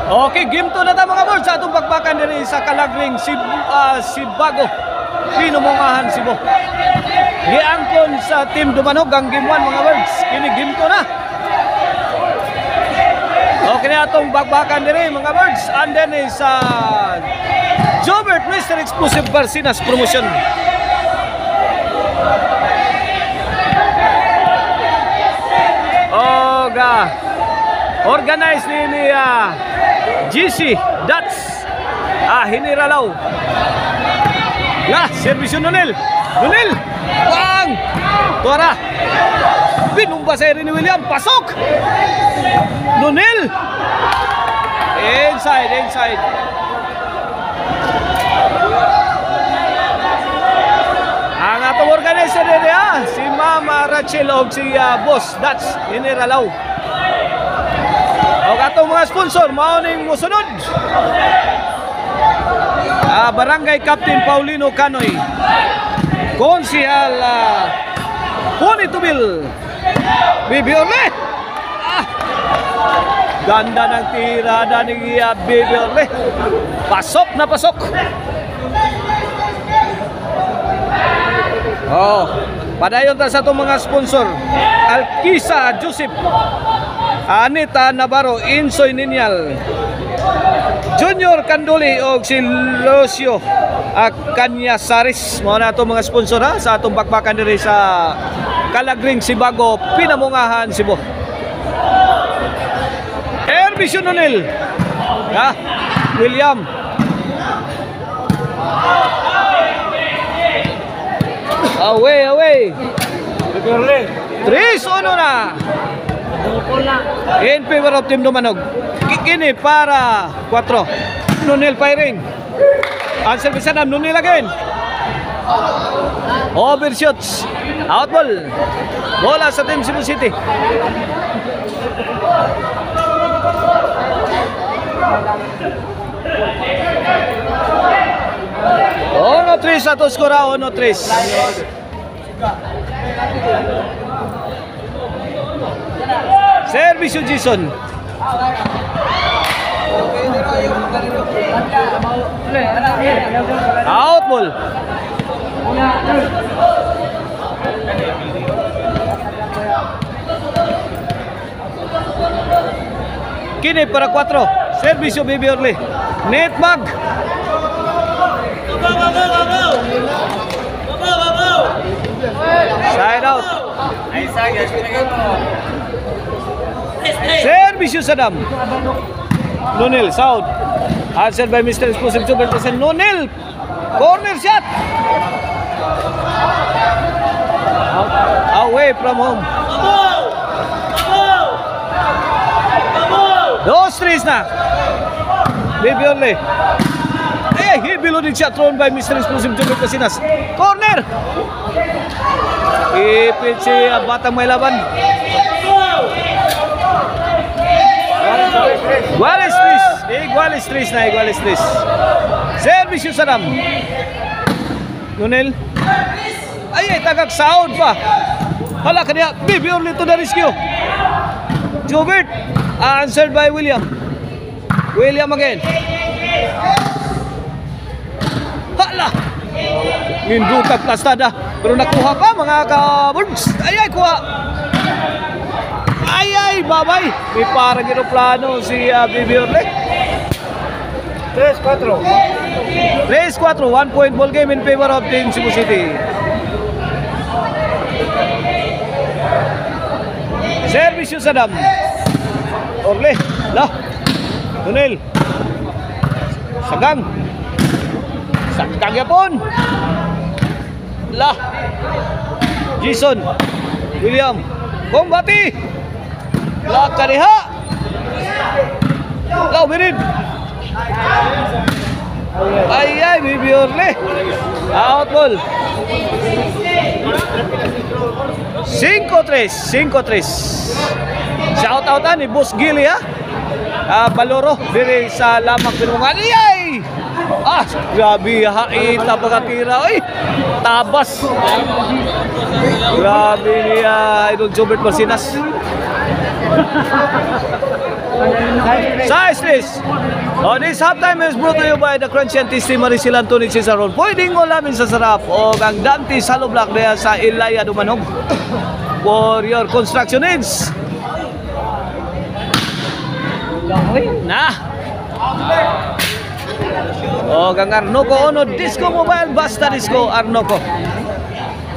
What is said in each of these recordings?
Okay, game 2 na ta mga boys. Sa atong bakbakan diri sa Kalagring Sibago. Pinumungahan Cebu. Giangkon sa Team Dumanog ang game 1 mga boys. Kini game 2 na. Okay na atong bakbakan diri mga boys. And then sa Jobert Mr. Explosive Barcinas promotion. Organize ni GC Dats Hiniralaw. Servisyon Nonel. Bang! Tuara. Binumba sa ni William. Pasok! Nonel. Inside. Ang atong organizer nila si Mama Rachel o si Boss Dats Hiniralaw. O atong mga sponsor mauning musunod. Barangay Captain Paulino Canoy, Konsihal Puni Tubil, Bibi Orle. Ganda ng tirada ni Bibi Orle. Pasok na pasok. Padayon ta sa itong mga sponsor. Alkisa Joseph, Anita Navarro, Insoy Ninyal, Junior Canduli o si Lucio Canyasaris. Mga na itong mga sponsor sa atong bakbakan diri sa Kalagring Sibago, Pinamungahan Cebu. Ervision Nonel, William. Away. 3-1 na. In favor of Team Dumanog. Kikini para 4. Nonel firing. Ansel Bisanam, Nonel again. Overshoots. Out ball. Bola sa Team Cebu City. Ono 3 sa to skora, 1-3. Servisyo Jason. Out ball. Kini para 4. Servisyo Bibi Orle. Net bag. Side out. Servisyo Sadam. Nonel South. Answered by Mr. Explosive Jobert. Nonel. Corner shot. Away from home. 2-3 na. Bibi Orle. Heavy loading shot thrown by Mr. Explosive Jobert Barcinas. Corner. Ipit si Batang May Laban. Iguales 3 na. Servisyo Sadam. Nonel. Tagak sound pa. Hala kaniya. Bibi Orle to the rescue. Jobert. Answered by William again. Hala. Mindutag plastada. Pero nakuha pa mga ka-birds. Kuha. Babay. May parang aeroplano si Bibi Orle. 3-4. 1 point ball game in favor of Team Cebu City. Servisyo Sadam. Orle. Nonel. Sagang yapon. Jason. William. Bombati. Kaniha. Birid. Bibi Orle. Out ball. 5-3. Shout out ni Boss Gili Baloro diri sa Lamang Pinumungan. Grabe, hait na pagkatira. Ay, tabas. Grabe niya, Idol Jobert Marcinas. Size list. This halftime is brought to you by the Crunchy and Tasty Maricel Anthony Cizaron. Pwedeng ulamin sa sarap o ang Dante Salo Black na sa Ilaya Dumanog. For your construction needs. Na. O ang Arnoco Ono Disco Mobile. Basta Disco Arnoco.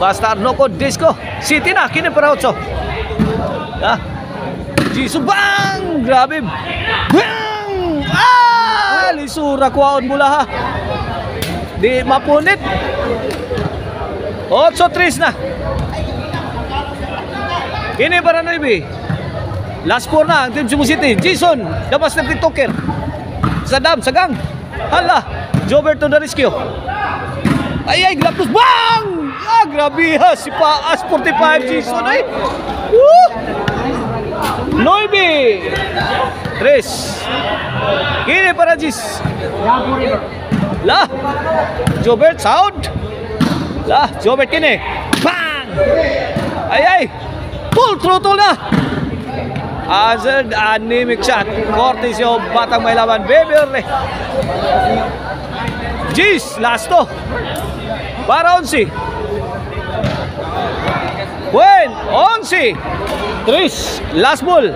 Basta Arnoco Disco. City na, kini para 8. Jisoo bang! Grabe! Bang! Lisura kuwaon mula ha. Di mapunit. 8-3 na. Kini para Noibi. Last 4 na ang Team Cebu City. Jason, labas ng TikToker. Sadam, sagang. Hala, Jobert to the rescue. Ay, Glaptos. Bang! Grabe ha. Si Paas 45 Jason ay. Woo! Noibi 3. Kini para Jis. Lah Jobert sound. Lah Jobert kini. Bang! Ay full throttle na. Azad anemic shot. Cortes yung Batang May Laban. Beberle Jis last to. Para 11. Buen 11. 3, last ball.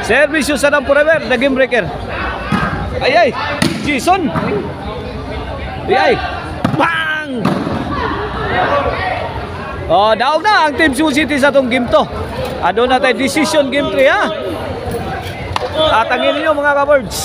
Service yung Sadam Forever, the game breaker. Ay, Jason. Ay, bang! Daog na ang Team Cebu City sa itong game to. Doon natin decision game 3 ha. At angin ninyo mga ka-birds.